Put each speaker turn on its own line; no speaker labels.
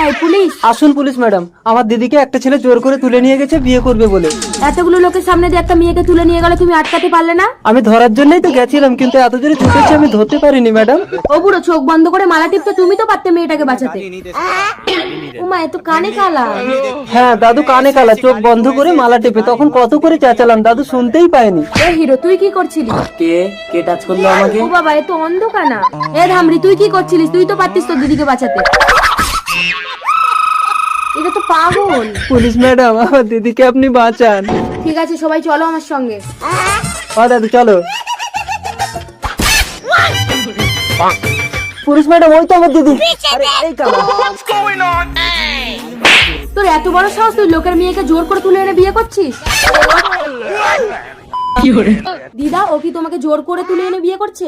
এই পুলিশ!
আসুন police madam, আমার দিদিকে একটা ছেলে জোর করে তুলে নিয়ে গেছে বিয়ে করবে বলে।
এতগুলো লোকের সামনে দিয়ে একটা মেয়েকে তুলে নিয়ে গেলে তুমি আটকাতে পারলে না?
আমি ধরার জন্যই তো গেছিলাম, কিন্তু এত জোরে ছুটেছে আমি ধরতে পারিনি ম্যাডাম।
ও বুড়ো, চোখ বন্ধ করে মালা টিপতে তুমি তো পারতে মেয়েটাকে বাঁচাতে। ওমা, এত কানে কালা!
হ্যাঁ দাদু কানে কালা, চোখ বন্ধ করে মালা টেপে তখন কত করে চেঁচালাম, দাদু শুনতেই পায়নি।
এ হিরো, তুই কি করছিলি?
কে টাচ করলো আমাকে?
ও বাবা, এ তো অন্ধকানা। এ ধামরি, তুই কি করছিলিস? তুই তো পারতিস তোর দিদিকে বাঁচাতে। এটা তো পাগল।
পুলিশ ম্যাডাম, আমার দিদিকে আপনি বাঁচান।
ঠিক আছে, সবাই চলো আমার সঙ্গে।
দাদু চলো। পুলিশ ম্যাডাম, ওই তো আমার দিদি। আরে এই কালা।
তোর এত বড় সাহস, তুই লোকের মেয়েকে জোর করে তুলে এনে বিয়ে করছিস? দিদা, ও কি তোমাকে জোর করে তুলে এনে বিয়ে করছে?